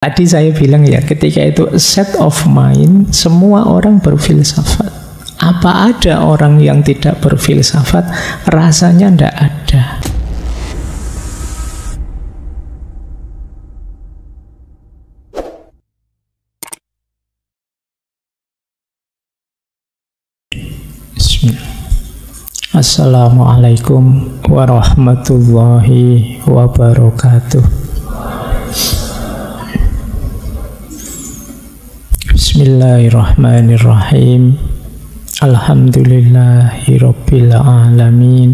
Tadi saya bilang ya, ketika itu set of mind, semua orang berfilsafat. Apa ada orang yang tidak berfilsafat? Rasanya ndak ada. Bismillah. Assalamualaikum warahmatullahi wabarakatuh. Bismillahirrahmanirrahim. Alhamdulillahirabbil alamin.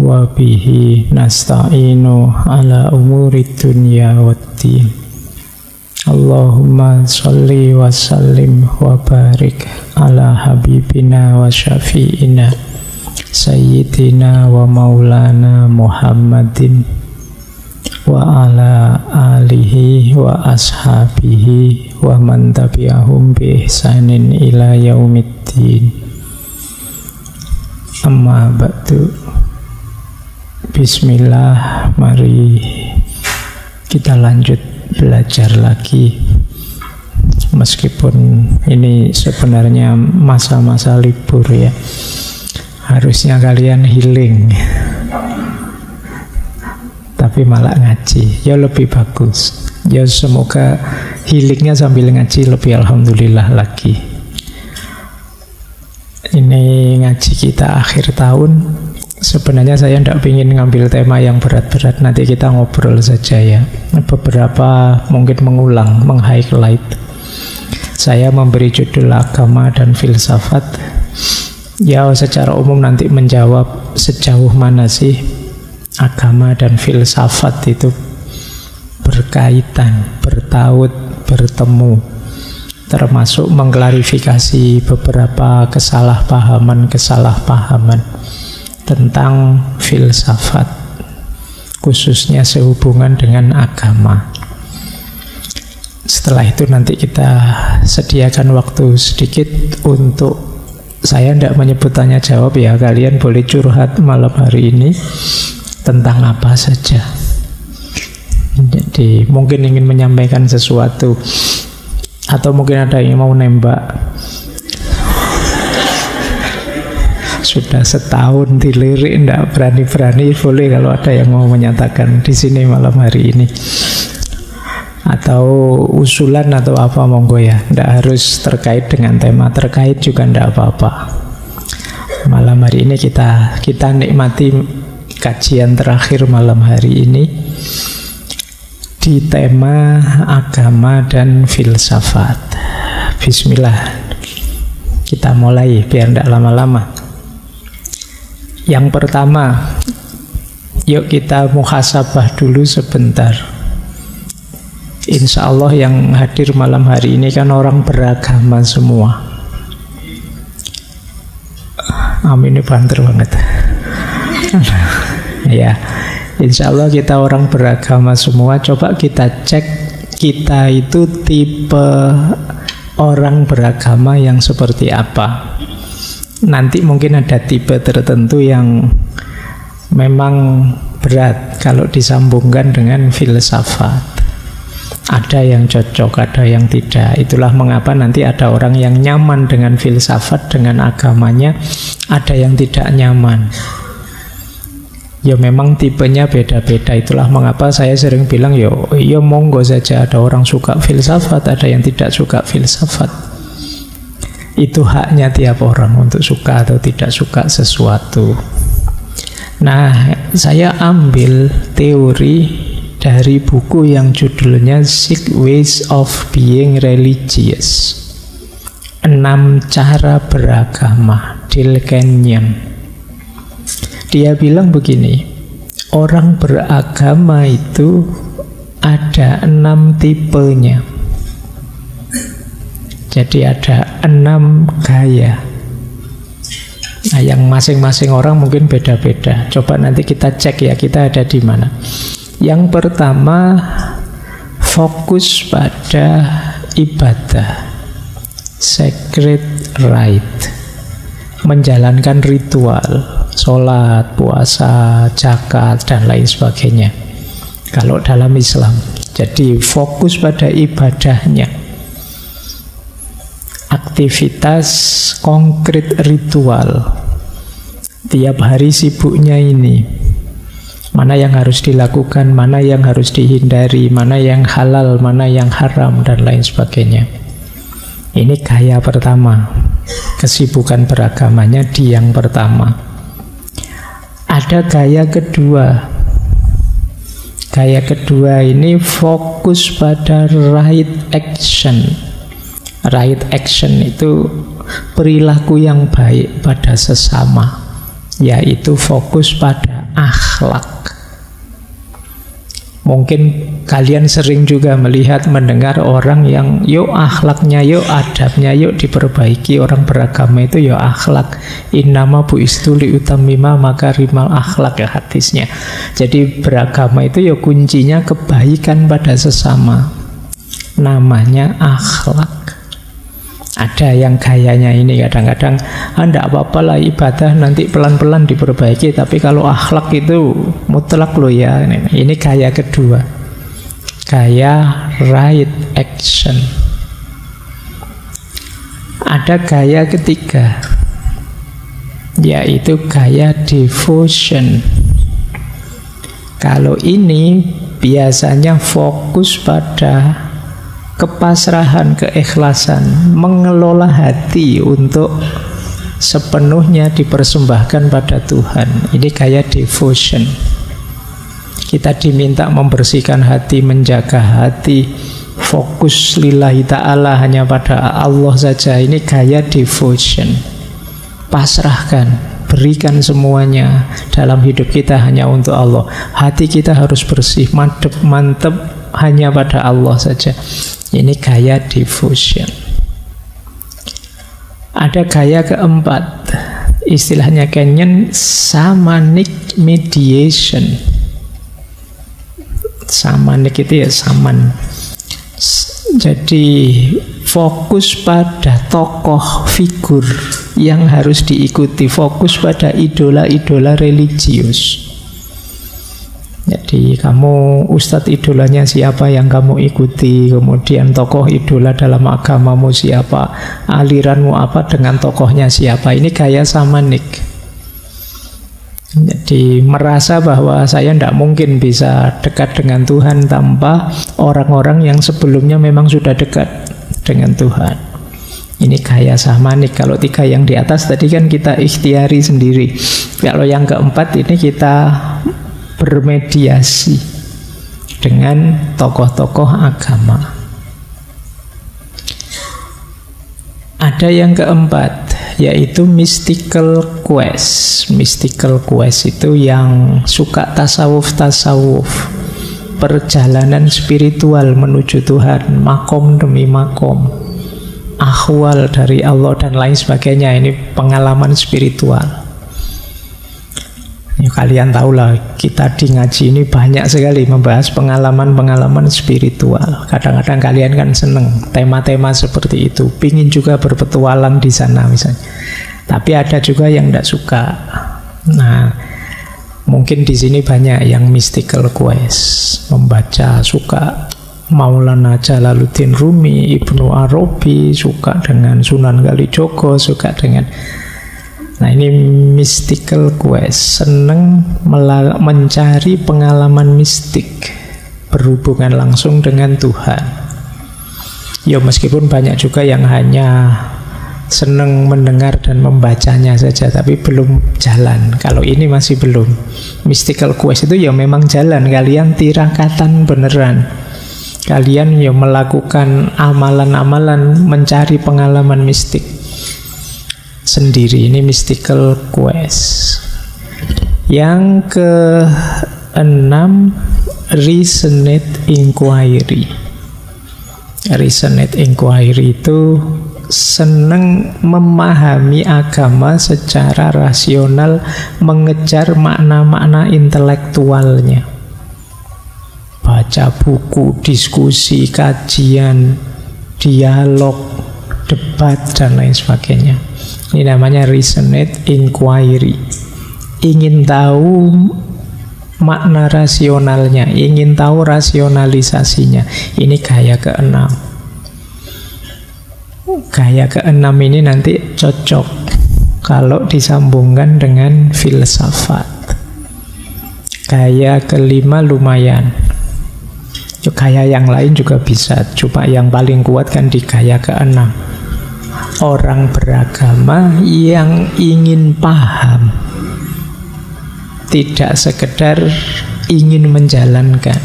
Wa bihi nasta'inu ala umurid dunya waddin. Allahumma sholli wa sallim wa barik ala habibina wa syafi'ina sayyidina wa maulana Muhammadin wa ala alihi wa ashabihi wa man tabi'ahum bi ihsanin ila yaumiddin. Amma ba'du. Bismillah, mari kita lanjut belajar lagi. Meskipun ini sebenarnya masa-masa libur ya, harusnya kalian healing, tapi malah ngaji, ya lebih bagus. Ya semoga healingnya sambil ngaji lebih alhamdulillah lagi. Ini ngaji kita akhir tahun. Sebenarnya saya tidak ingin ngambil tema yang berat-berat, nanti kita ngobrol saja ya. Beberapa mungkin mengulang, meng-highlight. Saya memberi judul agama dan filsafat. Ya secara umum nanti menjawab sejauh mana sih agama dan filsafat itu berkaitan, bertaut, bertemu, termasuk mengklarifikasi beberapa kesalahpahaman tentang filsafat, khususnya sehubungan dengan agama. Setelah itu nanti kita sediakan waktu sedikit untuk, saya tidak menyebut tanya jawab ya, kalian boleh curhat malam hari ini tentang apa saja. Jadi mungkin ingin menyampaikan sesuatu, atau mungkin ada yang mau nembak. Sudah setahun dilirik, tidak berani-berani, boleh kalau ada yang mau menyatakan di sini malam hari ini. Atau usulan atau apa, monggo ya. Tidak harus terkait dengan tema, terkait juga tidak apa-apa. Malam hari ini kita nikmati kajian terakhir malam hari ini di tema agama dan filsafat. Bismillah, kita mulai biar tidak lama-lama. Yang pertama, yuk kita muhasabah dulu sebentar. Insya Allah yang hadir malam hari ini kan orang beragama semua. Amin, ini banter banget. Ya, insya Allah kita orang beragama semua. Coba kita cek, kita itu tipe orang beragama yang seperti apa. Nanti mungkin ada tipe tertentu yang memang berat kalau disambungkan dengan filsafat. Ada yang cocok, ada yang tidak. Itulah mengapa nanti ada orang yang nyaman dengan filsafat, dengan agamanya, ada yang tidak nyaman. Ya memang tipenya beda-beda. Itulah mengapa saya sering bilang, yo monggo saja, ada orang suka filsafat, ada yang tidak suka filsafat. Itu haknya tiap orang untuk suka atau tidak suka sesuatu. Nah, saya ambil teori dari buku yang judulnya Six Ways of Being Religious, 6 cara beragama, Dale Kenyon. Dia bilang begini, orang beragama itu ada 6 tipenya. Jadi ada 6 gaya. Nah, yang masing-masing orang mungkin beda-beda. Coba nanti kita cek ya, kita ada di mana. Yang pertama, fokus pada ibadah, sacred rite, menjalankan ritual, sholat, puasa, zakat, dan lain sebagainya. Kalau dalam Islam, Jadi fokus pada ibadahnya. Aktivitas konkret ritual. Tiap hari sibuknya ini. Mana yang harus dilakukan, mana yang harus dihindari, mana yang halal, mana yang haram, dan lain sebagainya. Ini gaya pertama. Kesibukan beragamanya di yang pertama. Ada gaya kedua. Gaya kedua ini fokus pada right action. Right action itu perilaku yang baik pada sesama, yaitu fokus pada akhlak. Mungkin kalian sering juga melihat, mendengar orang yang yuk akhlaknya, yuk adabnya, yuk diperbaiki. Orang beragama itu yuk akhlak. Innama bu'istu liutammima makarimal akhlak, ya hadisnya. Jadi beragama itu yuk kuncinya kebaikan pada sesama. Namanya akhlak. Ada yang gayanya ini kadang-kadang, enggak apa-apa lah ibadah nanti pelan-pelan diperbaiki, tapi kalau akhlak itu mutlak loh ya. Ini gaya kedua. Gaya right action. Ada gaya ketiga, yaitu gaya devotion. Kalau ini biasanya fokus pada kepasrahan, keikhlasan, mengelola hati untuk sepenuhnya dipersembahkan pada Tuhan. Ini gaya devotion. Kita diminta membersihkan hati, menjaga hati, fokus lillahi ta'ala, hanya pada Allah saja. Ini gaya devotion. Pasrahkan, berikan semuanya dalam hidup kita hanya untuk Allah. Hati kita harus bersih, mantep, hanya pada Allah saja. Ini gaya devotion. Ada gaya keempat, istilahnya Kenyan shamanic mediation. Shamanik itu ya saman. Jadi fokus pada tokoh figur yang harus diikuti, fokus pada idola-idola religius. Jadi kamu ustadz idolanya siapa yang kamu ikuti, kemudian tokoh idola dalam agamamu siapa, aliranmu apa dengan tokohnya siapa. Ini gaya samanik. Jadi merasa bahwa saya tidak mungkin bisa dekat dengan Tuhan tanpa orang-orang yang sebelumnya memang sudah dekat dengan Tuhan. Ini gaya samanik. Kalau tiga yang di atas tadi kan kita ikhtiari sendiri. Kalau yang keempat ini kita bermediasi dengan tokoh-tokoh agama. Ada yang keempat, yaitu mystical quest. Mystical quest itu yang suka tasawuf-tasawuf, perjalanan spiritual menuju Tuhan, makom demi makom, ahwal dari Allah dan lain sebagainya. Ini pengalaman spiritual. Ya, kalian tahulah kita di ngaji ini banyak sekali membahas pengalaman-pengalaman spiritual. Kadang-kadang kalian kan seneng tema-tema seperti itu, pingin juga berpetualang di sana misalnya. Tapi ada juga yang tidak suka. Nah, mungkin di sini banyak yang mystical quest, membaca, suka Maulana Jalaluddin Rumi, Ibnu Arabi, suka dengan Sunan Kalijogo, suka dengan. Nah, ini mystical quest, seneng mencari pengalaman mistik berhubungan langsung dengan Tuhan. Ya meskipun banyak juga yang hanya seneng mendengar dan membacanya saja, tapi belum jalan. Kalau ini masih belum. Mystical quest itu ya memang jalan, kalian tirakatan beneran. Kalian ya melakukan amalan-amalan mencari pengalaman mistik sendiri. Ini mystical quest. Yang keenam, resonate inquiry. Resonate inquiry itu senang memahami agama secara rasional, mengejar makna-makna intelektualnya. Baca buku, diskusi, kajian, dialog, debat, dan lain sebagainya. Ini namanya resonate inquiry. Ingin tahu makna rasionalnya, ingin tahu rasionalisasinya. Ini gaya keenam. Gaya keenam ini nanti cocok kalau disambungkan dengan filsafat. Gaya kelima lumayan. Gaya yang lain juga bisa, cuma yang paling kuat kan di gaya keenam. Orang beragama yang ingin paham, tidak sekedar ingin menjalankan,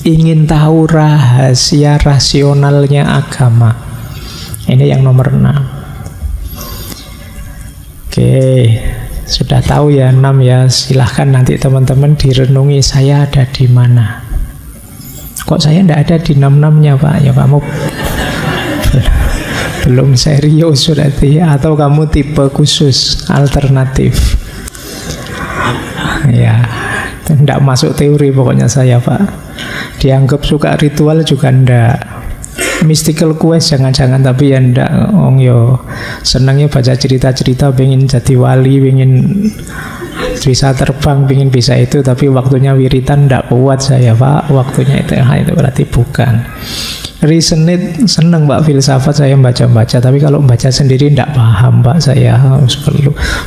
ingin tahu rahasia rasionalnya agama. Ini yang nomor 6. Oke, sudah tahu ya 6 ya. Silahkan nanti teman-teman direnungi, saya ada di mana. Kok saya tidak ada di 6-6-nya Pak? Ya kamu belum serius berarti, atau kamu tipe khusus alternatif. Ya, tidak masuk teori pokoknya saya Pak. Dianggap suka ritual juga ndak. Mystical quest jangan-jangan, tapi ya ndak. Yo senangnya baca cerita-cerita, pengen jadi wali, pengen bisa terbang, pengen bisa itu, tapi waktunya wiritan ndak kuat saya Pak. Waktunya itu berarti bukan. Reasonate senang Pak, filsafat saya baca-baca, tapi kalau baca sendiri ndak paham Pak, saya harus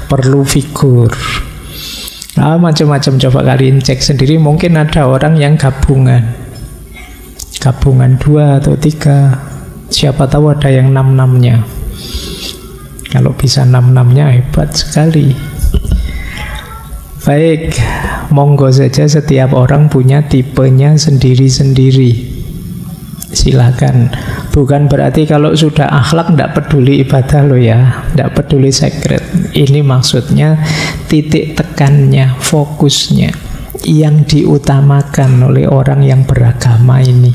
perlu figur. Nah, macam-macam, coba kalian cek sendiri. Mungkin ada orang yang gabungan 2 atau 3, siapa tahu ada yang 6-6-nya. Kalau bisa 6-6-nya hebat sekali. Baik, monggo saja, setiap orang punya tipenya sendiri-sendiri. Silakan. Bukan berarti kalau sudah akhlak tidak peduli ibadah loh ya, tidak peduli secret. Ini maksudnya titik tekannya, fokusnya yang diutamakan oleh orang yang beragama ini.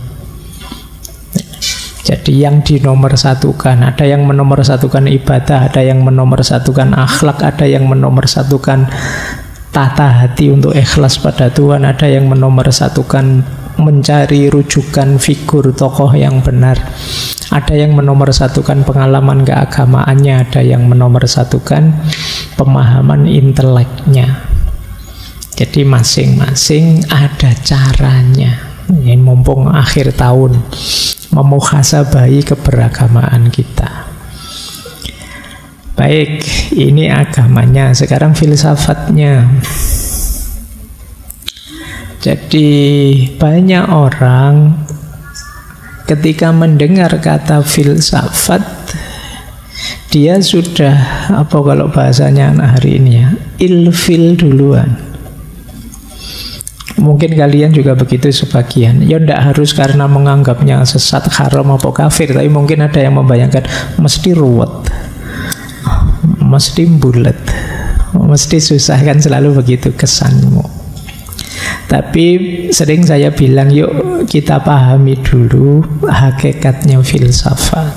Jadi yang dinomorsatukan, ada yang menomorsatukan ibadah, ada yang menomorsatukan akhlak, ada yang menomorsatukan tata hati untuk ikhlas pada Tuhan, ada yang menomorsatukan mencari rujukan figur tokoh yang benar, ada yang menomorsatukan pengalaman keagamaannya, ada yang menomorsatukan pemahaman inteleknya. Jadi masing-masing ada caranya. Ini mumpung akhir tahun, memuhasabahi keberagamaan kita. Baik, ini agamanya. Sekarang filsafatnya. Jadi banyak orang ketika mendengar kata filsafat, dia sudah, apa kalau bahasanya anak hari ini ya, ilfil duluan. Mungkin kalian juga begitu sebagian. Ya tidak harus karena menganggapnya sesat, haram, atau kafir, tapi mungkin ada yang membayangkan mesti ruwet, mesti bulat, mesti susah, kan selalu begitu kesanmu. Tapi sering saya bilang, yuk kita pahami dulu hakikatnya filsafat.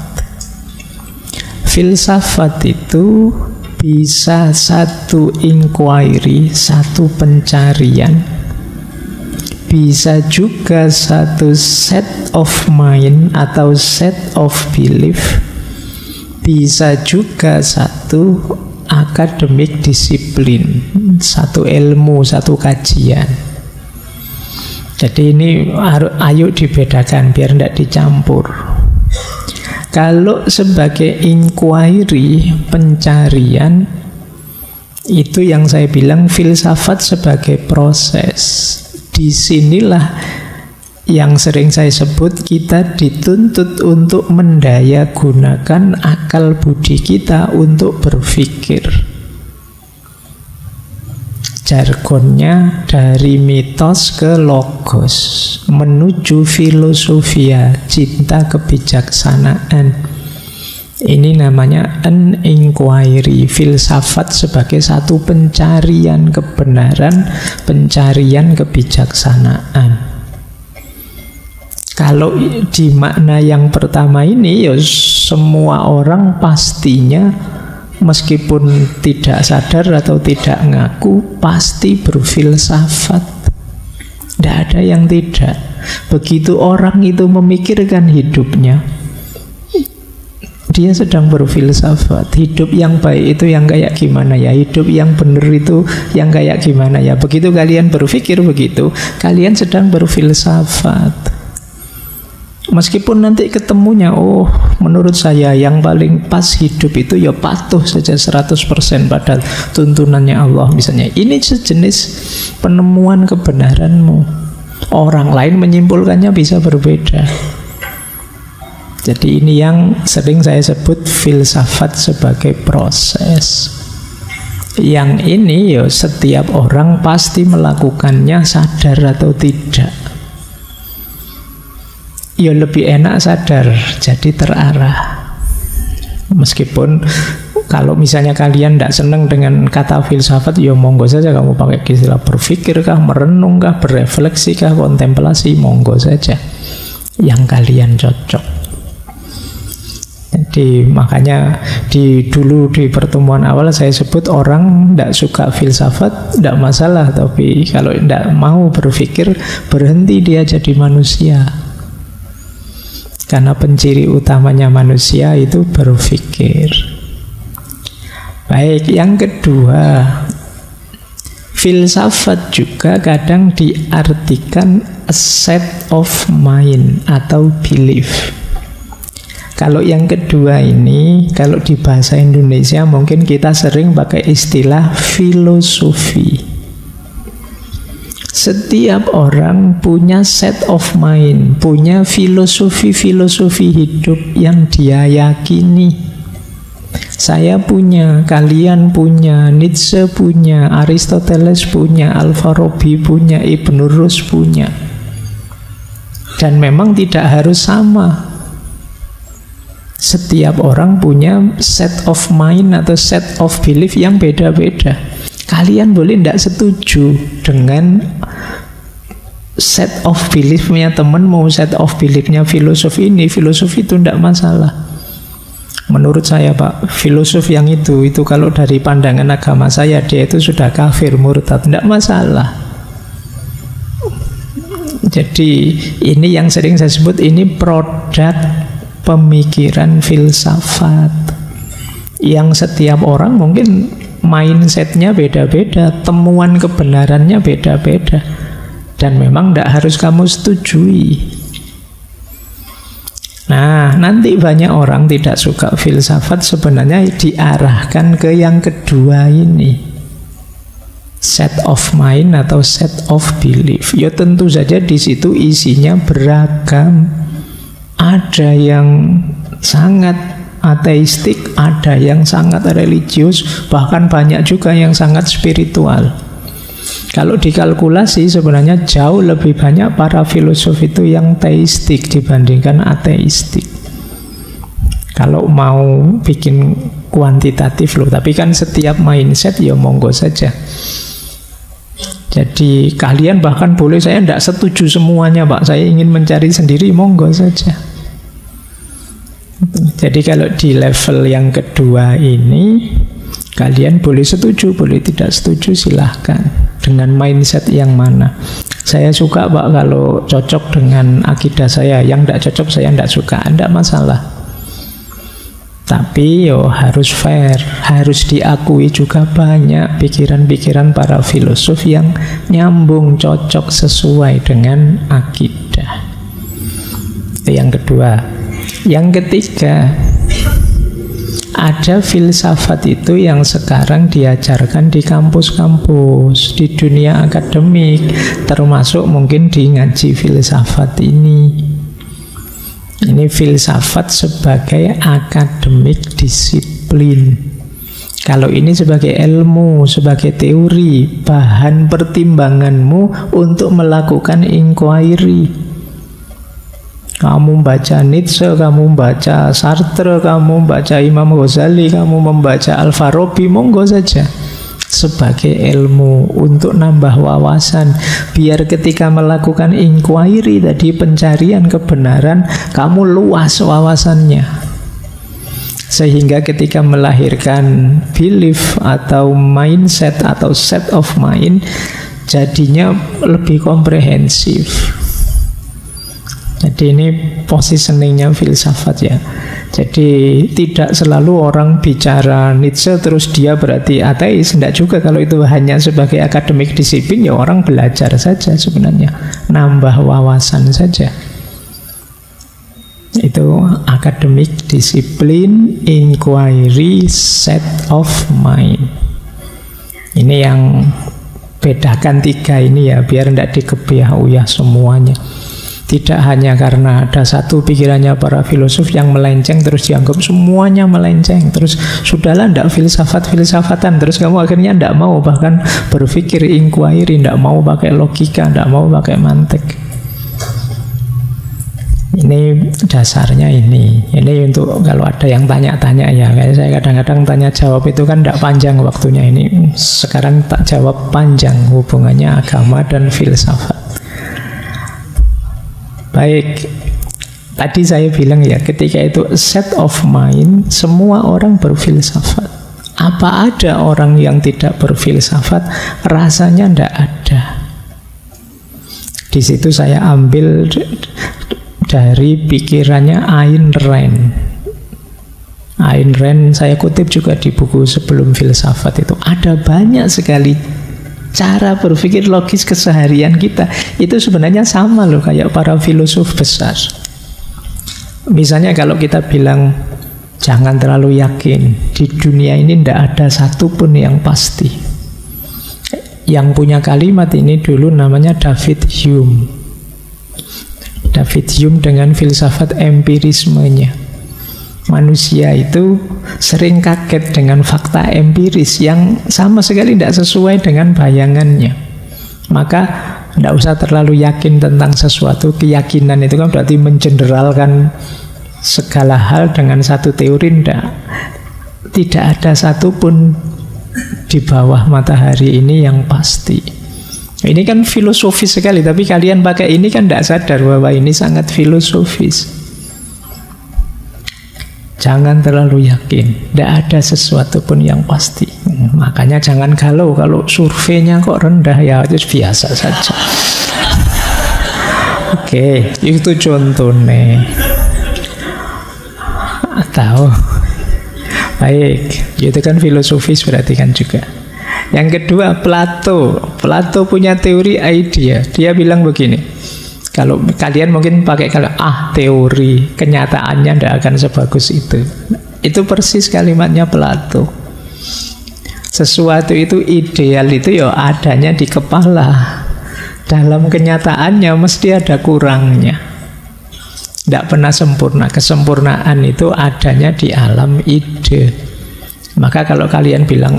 Filsafat itu bisa satu inquiry, satu pencarian, bisa juga satu set of mind atau set of belief, bisa juga satu akademik disiplin, satu ilmu, satu kajian. Jadi ini ayo dibedakan biar tidak dicampur. Kalau sebagai inquiry, pencarian, itu yang saya bilang filsafat sebagai proses. Disinilah yang sering saya sebut, kita dituntut untuk mendaya gunakan akal budi kita untuk berpikir. Jargonnya dari mitos ke logos, menuju filosofia, cinta kebijaksanaan. Ini namanya an inquiry. Filsafat sebagai satu pencarian kebenaran, pencarian kebijaksanaan. Kalau di makna yang pertama ini, ya semua orang pastinya, meskipun tidak sadar atau tidak ngaku, pasti berfilsafat. Tidak ada yang tidak. Begitu orang itu memikirkan hidupnya, dia sedang berfilsafat. Hidup yang baik itu yang kayak gimana ya? Hidup yang benar itu yang kayak gimana ya? Begitu kalian berpikir begitu, kalian sedang berfilsafat. Meskipun nanti ketemunya, oh menurut saya yang paling pas hidup itu ya patuh saja 100% pada tuntunannya Allah misalnya. Ini sejenis penemuan kebenaranmu. Orang lain menyimpulkannya bisa berbeda. Jadi ini yang sering saya sebut filsafat sebagai proses. Yang ini ya setiap orang pasti melakukannya sadar atau tidak. Ya lebih enak sadar, jadi terarah. Meskipun kalau misalnya kalian tidak senang dengan kata filsafat, ya monggo saja kamu pakai istilah berpikir kah, merenung kah, berefleksi kah, kontemplasi, monggo saja. Yang kalian cocok. Jadi makanya dulu di pertemuan awal saya sebut orang tidak suka filsafat tidak masalah, tapi kalau tidak mau berpikir berhenti dia jadi manusia. Karena penciri utamanya manusia itu berpikir. Baik, yang kedua, filsafat juga kadang diartikan a set of mind atau belief. Kalau yang kedua ini, kalau di bahasa Indonesia mungkin kita sering pakai istilah filosofi. Setiap orang punya set of mind, punya filosofi-filosofi hidup yang dia yakini. Saya punya, kalian punya, Nietzsche punya, Aristoteles punya, Al-Farabi punya, Ibn Rus punya. Dan memang tidak harus sama. Setiap orang punya set of mind atau set of belief yang beda-beda. Kalian boleh tidak setuju dengan set of beliefnya teman, mau set of beliefnya filosofi ini, filosofi itu tidak masalah. Menurut saya Pak, filosof yang itu kalau dari pandangan agama saya dia itu sudah kafir, murtad, tidak masalah. Jadi ini yang sering saya sebut ini produk pemikiran filsafat yang setiap orang mungkin mindsetnya beda-beda, temuan kebenarannya beda-beda, dan memang tidak harus kamu setujui. Nah, nanti banyak orang tidak suka filsafat sebenarnya diarahkan ke yang kedua ini, set of mind atau set of belief. Ya tentu saja di situ isinya beragam. Ada yang sangat ateistik, ada yang sangat religius, bahkan banyak juga yang sangat spiritual. Kalau dikalkulasi sebenarnya jauh lebih banyak para filosof itu yang teistik dibandingkan ateistik. Kalau mau bikin kuantitatif loh, tapi kan setiap mindset ya monggo saja. Jadi kalian bahkan boleh, saya tidak setuju semuanya Pak, saya ingin mencari sendiri, monggo saja. Jadi kalau di level yang kedua ini, kalian boleh setuju, boleh tidak setuju, silahkan. Dengan mindset yang mana? Saya suka Pak kalau cocok dengan akidah saya, yang tidak cocok saya tidak suka, tidak masalah. Tapi yo harus fair, harus diakui juga banyak pikiran-pikiran para filosof yang nyambung, cocok, sesuai dengan akidah. Itu yang kedua. Yang ketiga, ada filsafat itu yang sekarang diajarkan di kampus-kampus, di dunia akademik, termasuk mungkin di ngaji filsafat ini. Ini filsafat sebagai akademik disiplin. Kalau ini sebagai ilmu, sebagai teori, bahan pertimbanganmu untuk melakukan inquiry. Kamu membaca Nietzsche, kamu membaca Sartre, kamu membaca Imam Ghazali, kamu membaca Al-Farabi, monggo saja. Sebagai ilmu untuk nambah wawasan, biar ketika melakukan inquiry tadi, pencarian kebenaran, kamu luas wawasannya, sehingga ketika melahirkan belief atau mindset atau set of mind, jadinya lebih komprehensif. Jadi ini positioningnya filsafat ya. Jadi tidak selalu orang bicara Nietzsche terus dia berarti ateis. Tidak juga, kalau itu hanya sebagai akademik disiplin ya orang belajar saja sebenarnya, nambah wawasan saja. Itu akademik disiplin, inquiry, set of mind. Ini yang bedakan tiga ini ya, biar tidak dikebiah-uyah semuanya. Tidak hanya karena ada satu pikirannya para filosof yang melenceng terus dianggap semuanya melenceng, terus sudahlah tidak filsafat-filsafatan, terus kamu akhirnya tidak mau bahkan berpikir inquiry, tidak mau pakai logika, tidak mau pakai mantik. Ini dasarnya ini. Ini untuk kalau ada yang tanya-tanya ya, kayak saya kadang-kadang tanya jawab itu kan tidak panjang waktunya. Ini sekarang tak jawab panjang hubungannya agama dan filsafat. Baik, tadi saya bilang ya, ketika itu set of mind, semua orang berfilsafat. Apa ada orang yang tidak berfilsafat? Rasanya tidak ada. Di situ saya ambil dari pikirannya Ayn Rand. Ayn Rand saya kutip juga di buku Sebelum Filsafat itu. Ada banyak sekali cara berpikir logis keseharian kita itu sebenarnya sama loh kayak para filosof besar. Misalnya kalau kita bilang jangan terlalu yakin, di dunia ini tidak ada satupun yang pasti. Yang punya kalimat ini dulu namanya David Hume. David Hume dengan filsafat empirismenya. Manusia itu sering kaget dengan fakta empiris yang sama sekali tidak sesuai dengan bayangannya. Maka tidak usah terlalu yakin tentang sesuatu. Keyakinan itu kan berarti mengeneralkan segala hal dengan satu teori. Tidak ada satupun di bawah matahari ini yang pasti. Ini kan filosofis sekali, tapi kalian pakai ini kan tidak sadar bahwa ini sangat filosofis. Jangan terlalu yakin, tidak ada sesuatu pun yang pasti. Makanya jangan galau kalau surveinya kok rendah, ya itu biasa saja. Oke, itu contohnya. Atau baik, itu kan filosofis berarti kan juga. Yang kedua, Plato. Plato punya teori idea. Dia bilang begini. Kalau kalian mungkin pakai teori, kenyataannya tidak akan sebagus itu. Itu persis kalimatnya Plato. Sesuatu itu ideal itu ya adanya di kepala. Dalam kenyataannya mesti ada kurangnya. Tidak pernah sempurna. Kesempurnaan itu adanya di alam ide. Maka kalau kalian bilang,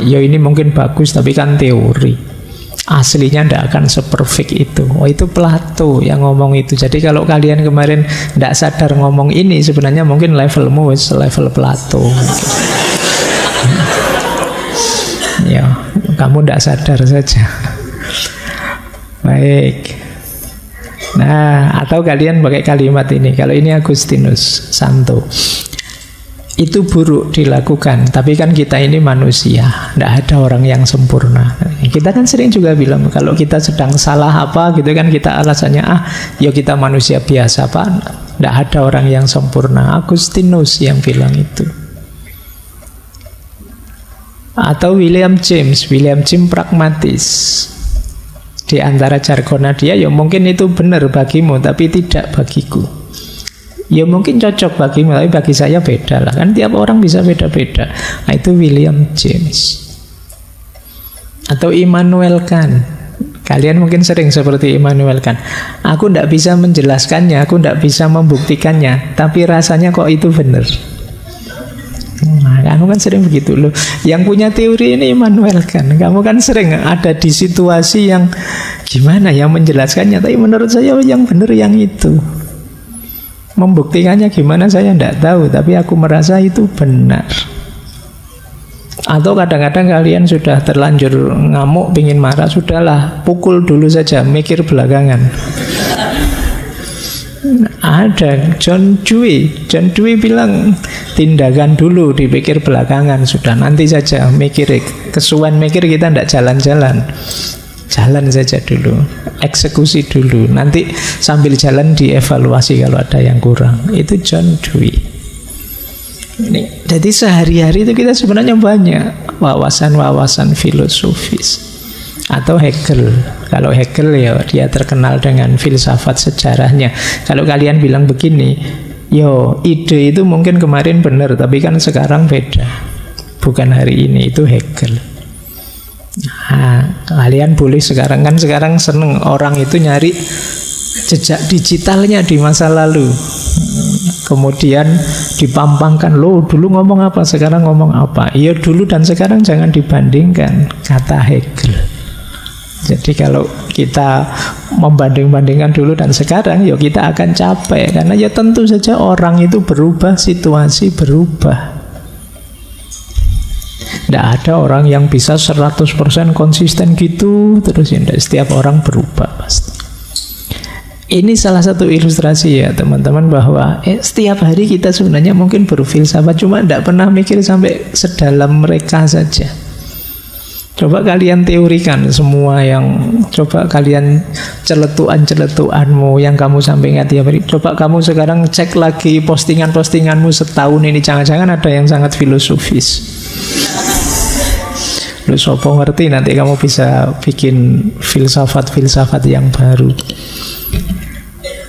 ya ini mungkin bagus tapi kan teori, aslinya tidak akan seperfect itu. Oh, itu Plato yang ngomong itu. Jadi kalau kalian kemarin tidak sadar ngomong ini, sebenarnya mungkin levelmu level Plato. Ya, kamu tidak sadar saja. Baik. Nah, atau kalian pakai kalimat ini. Kalau ini Agustinus Santo. Itu buruk dilakukan, tapi kan kita ini manusia, tidak ada orang yang sempurna. Kita kan sering juga bilang kalau kita sedang salah apa gitu kan, kita alasannya ya kita manusia biasa Pak, tidak ada orang yang sempurna. Agustinus yang bilang itu. Atau William James pragmatis. Di antara jargonnya dia ya mungkin itu benar bagimu tapi tidak bagiku. Ya mungkin cocok bagimu, tapi bagi saya beda lah. Kan tiap orang bisa beda-beda. Nah itu William James. Atau Immanuel Kant. Kalian mungkin sering seperti Immanuel Kant. Aku tidak bisa menjelaskannya, aku tidak bisa membuktikannya, tapi rasanya kok itu benar. Nah, kamu kan sering begitu loh. Yang punya teori ini Immanuel Kant. Kamu kan sering ada di situasi yang gimana ya menjelaskannya, tapi menurut saya yang benar yang itu. Membuktikannya gimana saya tidak tahu, tapi aku merasa itu benar. Atau kadang-kadang kalian sudah terlanjur ngamuk, pingin marah, sudahlah, pukul dulu saja, mikir belakangan. Ada John Dewey bilang tindakan dulu, dipikir belakangan, sudah nanti saja mikir, kesuwen mikir kita tidak jalan-jalan. Jalan saja dulu, eksekusi dulu, nanti sambil jalan dievaluasi kalau ada yang kurang. Itu John Dewey. Jadi sehari-hari itu kita sebenarnya banyak wawasan-wawasan filosofis. Atau Hegel. Kalau Hegel ya dia terkenal dengan filsafat sejarahnya. Kalau kalian bilang begini, yo ide itu mungkin kemarin benar, tapi kan sekarang beda. Bukan hari ini, itu Hegel. Nah, kalian boleh sekarang seneng orang itu nyari jejak digitalnya di masa lalu. Kemudian dipampangkan, lo dulu ngomong apa, sekarang ngomong apa. Iya dulu dan sekarang jangan dibandingkan, kata Hegel. Jadi kalau kita membanding-bandingkan dulu dan sekarang, ya kita akan capek. Karena ya tentu saja orang itu berubah, situasi berubah. Tidak ada orang yang bisa 100% konsisten gitu terus ya. Setiap orang berubah pasti. Ini salah satu ilustrasi ya teman-teman bahwa setiap hari kita sebenarnya mungkin berfilsafat, cuma tidak pernah mikir sampai sedalam mereka saja. Coba kalian teorikan semua yang, coba kalian celetuan-celetuanmu yang kamu sampaikan tiap hari. Coba kamu sekarang cek lagi postingan-postinganmu setahun ini, jangan-jangan ada yang sangat filosofis. Lu sopo ngerti nanti kamu bisa bikin filsafat-filsafat yang baru.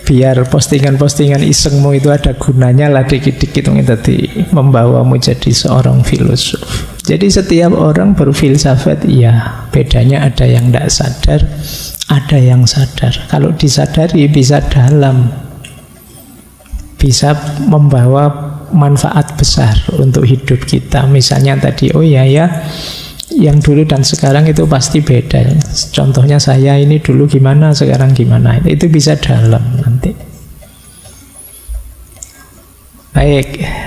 Biar postingan-postingan isengmu itu ada gunanya lah dikit-dikit, tadi membawamu jadi seorang filosof. Jadi setiap orang berfilsafat, ya bedanya ada yang tidak sadar, ada yang sadar. Kalau disadari bisa dalam, bisa membawa manfaat besar untuk hidup kita. Misalnya tadi, oh ya yang dulu dan sekarang itu pasti beda. Contohnya saya ini dulu gimana, sekarang gimana. Itu bisa dalam nanti. Baik.